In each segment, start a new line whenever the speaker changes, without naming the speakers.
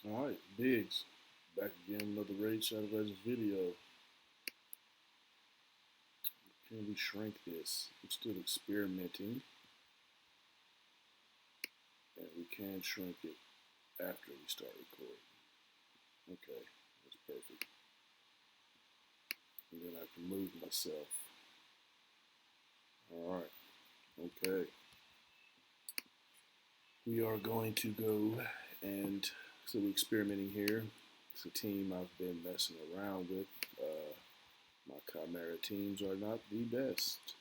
Alright, Biggs. Back again with another Raid Shadow Legends video. Can we shrink this? I'm still experimenting. And we can shrink it after we start recording. Okay, that's perfect. And then I can move myself. Alright, okay. We are going to go and so we're experimenting here. It's a team I've been messing around with. My Chimera teams are not the best.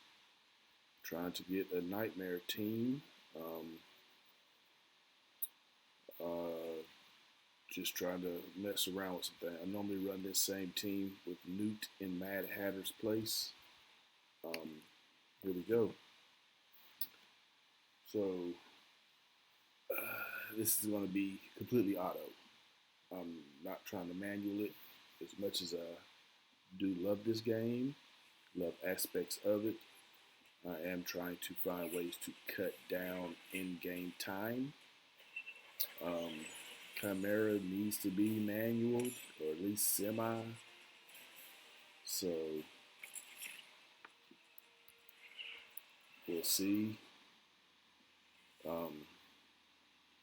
Trying to get a nightmare team. Just trying to mess around with something. I normally run this same team with Newt in Mad Hatter's place. Here we go. So this is going to be completely auto. I'm not trying to manual it as much as I do love this game, love aspects of it. I am trying to find ways to cut down in-game time. Chimera needs to be manual or at least semi. So we'll see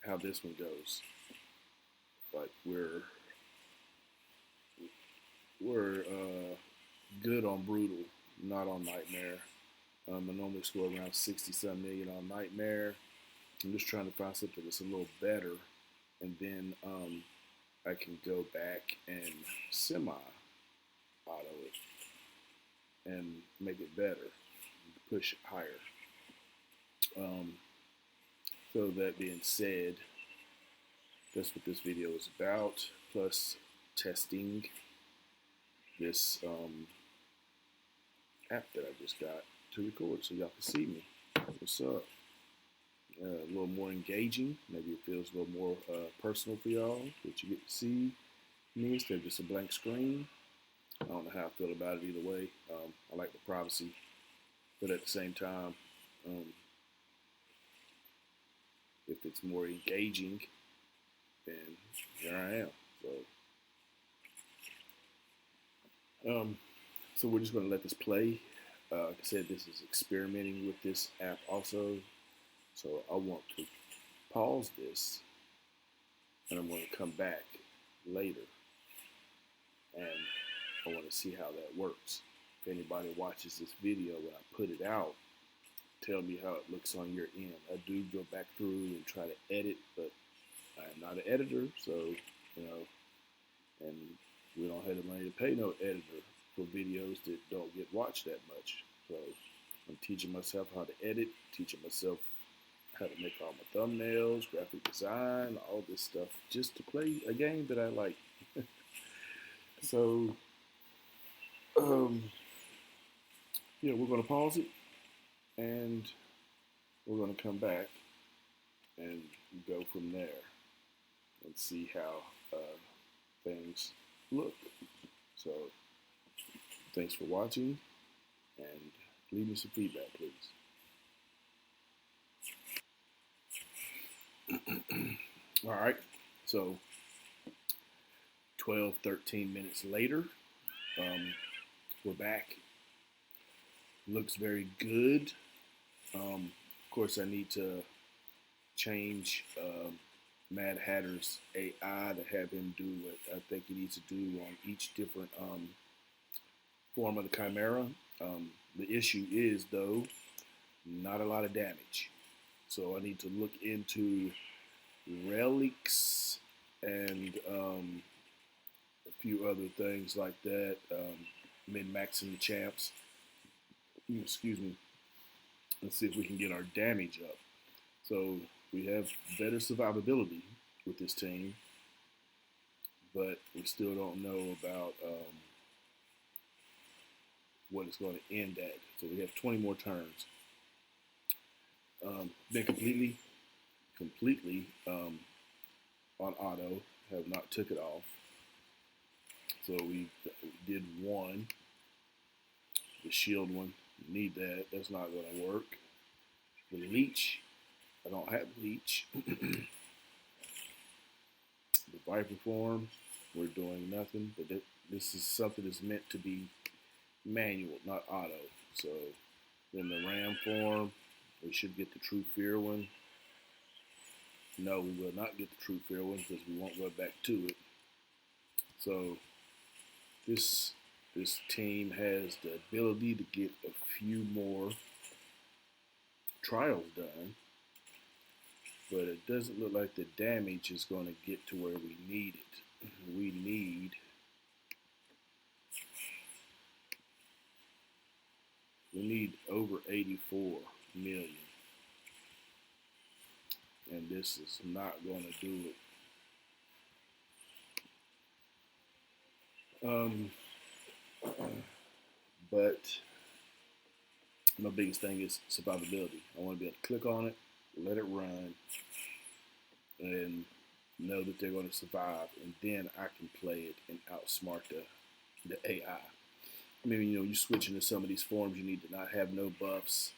how this one goes. Like we're good on brutal, not on nightmare. I normally score around 60-some million on nightmare. I'm just trying to find something that's a little better, and then I can go back and semi-auto it and make it better, push it higher. So that being said, that's what this video is about, plus testing this app that I just got to record so y'all can see me. What's up? A little more engaging. Maybe it feels a little more personal for y'all, that you get to see me instead of just a blank screen. I don't know how I feel about it either way. I like the privacy, but at the same time, if it's more engaging, then here I am. So we're just going to let this play. Like I said, this is experimenting with this app also. So I want to pause this, and I'm going to come back later, and I want to see how that works. If anybody watches this video when I put it out, tell me how it looks on your end. I do go back through and try to edit, but I am not an editor, so, and we don't have the money to pay no editor for videos that don't get watched that much. So I'm teaching myself how to edit, teaching myself how to make all my thumbnails, graphic design, all this stuff, just to play a game that I like. So, yeah, we're going to pause it, and we're going to come back and go from there and see how things look. So, thanks for watching, and leave me some feedback, please. All right, so 12, 13 minutes later, we're back. Looks very good. Of course, I need to change Mad Hatter's AI to have him do what I think he needs to do on each different form of the Chimera. The issue is, though, not a lot of damage. So I need to look into relics and a few other things like that, min-maxing the champs. Excuse me. Let's see if we can get our damage up. So we have better survivability with this team, but we still don't know about what it's going to end at. So we have 20 more turns. Been completely on auto, have not took it off. So we did one, the shield one, need that, that's not going to work. The leech, I don't have leech. The Viper form, we're doing nothing. But this is something that's meant to be manual, not auto. So in the Ram form, we should get the True Fear one. No, we will not get the True Fear one because we won't go back to it. So this team has the ability to get a few more trials done, but it doesn't look like the damage is going to get to where we need it. We need over 84 million, and this is not going to do it. But my biggest thing is survivability. I want to be able to click on it, let it run, and know that they're going to survive, and then I can play it and outsmart the AI. I mean, you switch into some of these forms, you need to not have no buffs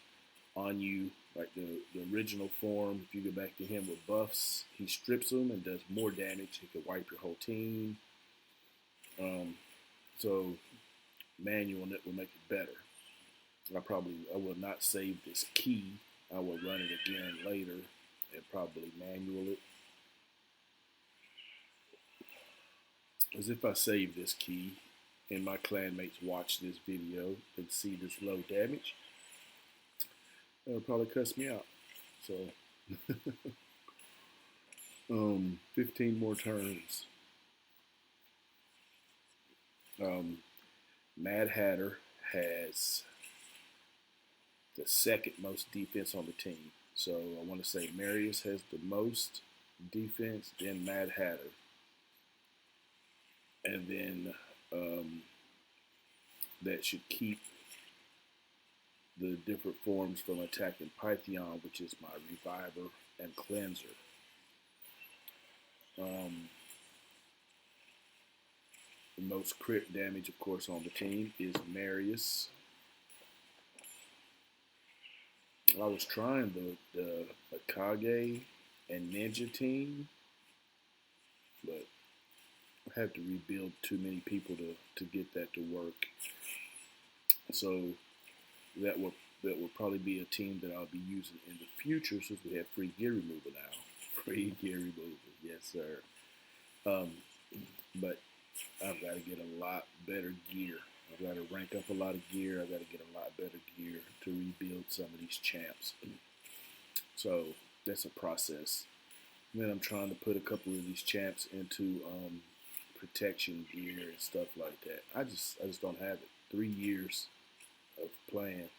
on you. Like the original form, if you go back to him with buffs, he strips them and does more damage. He can wipe your whole team. So manual it will make it better. I will not save this key. I will run it again later and probably manual it. As if I save this key and my clanmates watch this video and see this low damage, it'll probably cuss me out. So 15 more turns. Mad Hatter has the second most defense on the team. So I want to say Marius has the most defense, then Mad Hatter. And then that should keep the different forms from attacking Pythion, which is my Reviver and Cleanser. The most crit damage, of course, on the team is Marius. I was trying the Akage and Ninja team, but I have to rebuild too many people to get that to work. So that will probably be a team that I'll be using in the future since we have free gear removal now. Free gear removal, yes sir. But I've got to get a lot better gear. I've got to rank up a lot of gear. I've got to get a lot better gear to rebuild some of these champs. So that's a process. And then I'm trying to put a couple of these champs into protection gear and stuff like that. I just don't have it. 3 years of playing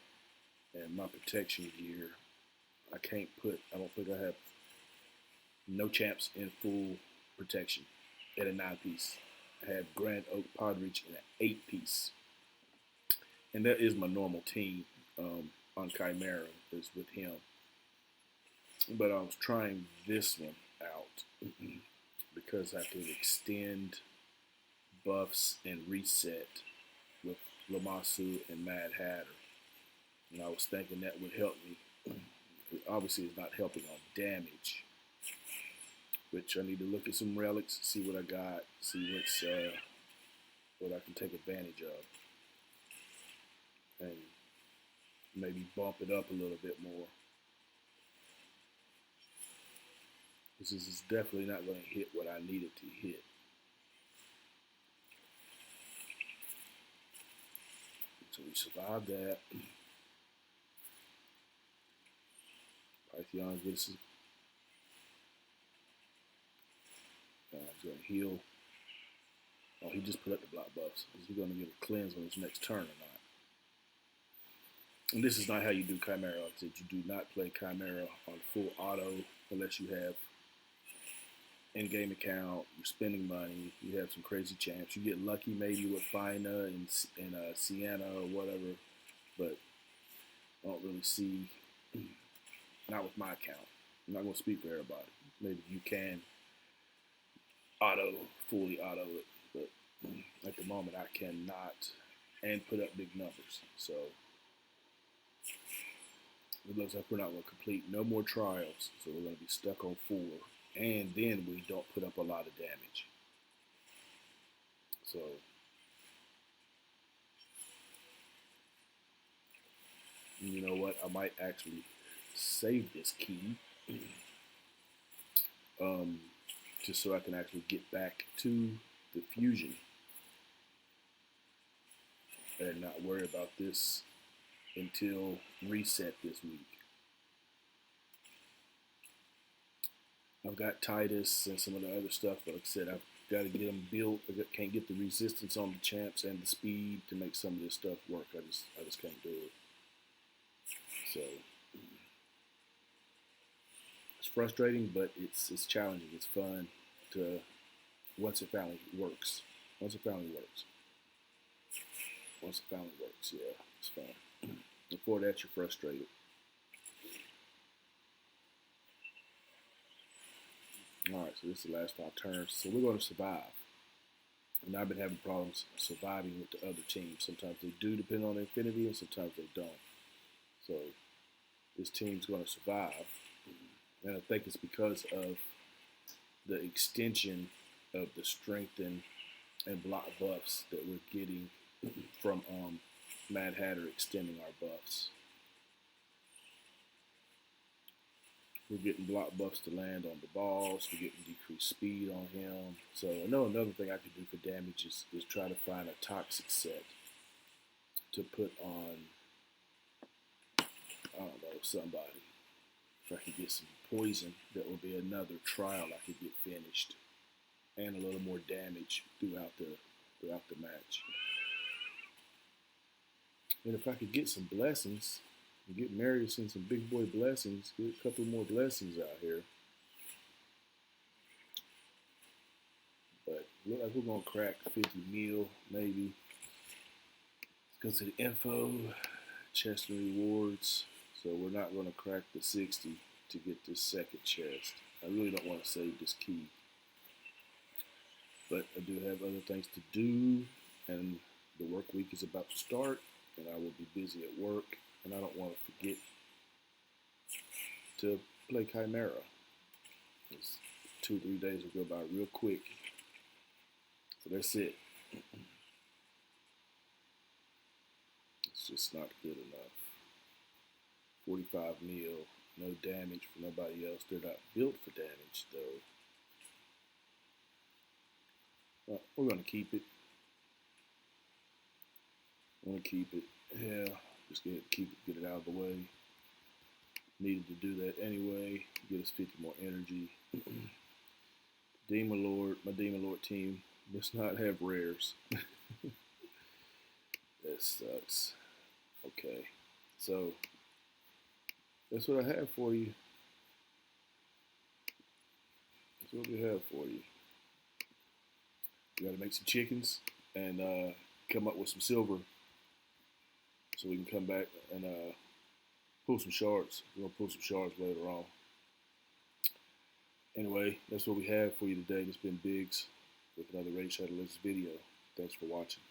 and my protection gear, I don't think I have no champs in full protection at a 9-piece. I have Grand Oak Podridge in an 8-piece. And that is my normal team on Chimera, is with him. But I was trying this one out because I can extend buffs and reset with Lamasu and Mad Hatter. And I was thinking that would help me. Obviously, it's not helping on damage, which I need to look at some relics, see what I got, see what I can take advantage of, and maybe bump it up a little bit more. This is definitely not going to hit what I need it to hit. So we survived that. Pythion gets it. He's going to heal. Oh, he just put up the block buffs. Is he going to get a cleanse on his next turn or not? And this is not how you do Chimera. Like I said, you do not play Chimera on full auto unless you have in-game account, you're spending money, you have some crazy champs. You get lucky maybe with Fina and Sienna or whatever, but I don't really see, not with my account. I'm not going to speak for everybody. Maybe you can fully auto it, but at the moment I cannot and put up big numbers. So it looks like we're not going to complete no more trials, so we're going to be stuck on 4. and then we don't put up a lot of damage. So you know what? I might actually save this key, um, just so I can actually get back to the fusion and not worry about this until reset this week. I've got Titus and some of the other stuff, but like I said, I've got to get them built. I can't get the resistance on the champs and the speed to make some of this stuff work. I just can't do it. So it's frustrating, but it's challenging. It's fun to once it finally works. Once it finally works. Once it finally works, yeah, it's fun. Before that, you're frustrated. All right, so this is the last 5 turns. So we're going to survive. And I've been having problems surviving with the other teams. Sometimes they do depend on Infinity, and sometimes they don't. So this team's going to survive. And I think it's because of the extension of the strengthen and block buffs that we're getting from Mad Hatter extending our buffs. We're getting block buffs to land on the balls. We're getting decreased speed on him. So I know another thing I could do for damage is try to find a toxic set to put on, I don't know, somebody. If I could get some poison, that would be another trial I could get finished, and a little more damage throughout the match. And if I could get some blessings, and get married, send some big boy blessings, get a couple more blessings out here. But look like we're gonna crack 50 mil, maybe. Let's go to the info, chest and rewards. So we're not gonna crack the 60 to get this second chest. I really don't want to save this key, but I do have other things to do, and the work week is about to start, and I will be busy at work, and I don't want to forget to play Chimera. It's 2-3 days will go by real quick. So that's it. It's just not good enough. 45 mil, no damage for nobody else. They're not built for damage, though. Well, we're going to keep it. I'm going to keep it. Yeah, just keep it, get it out of the way. Needed to do that anyway. Get us 50 more energy. Demon Lord, my Demon Lord team does not have rares. That sucks. Okay, so that's what I have for you. That's what we have for you. We got to make some chickens and come up with some silver so we can come back and pull some shards. We're going to pull some shards later on. Anyway, that's what we have for you today. It's been Biggs with another Raid Shadow Legends video. Thanks for watching.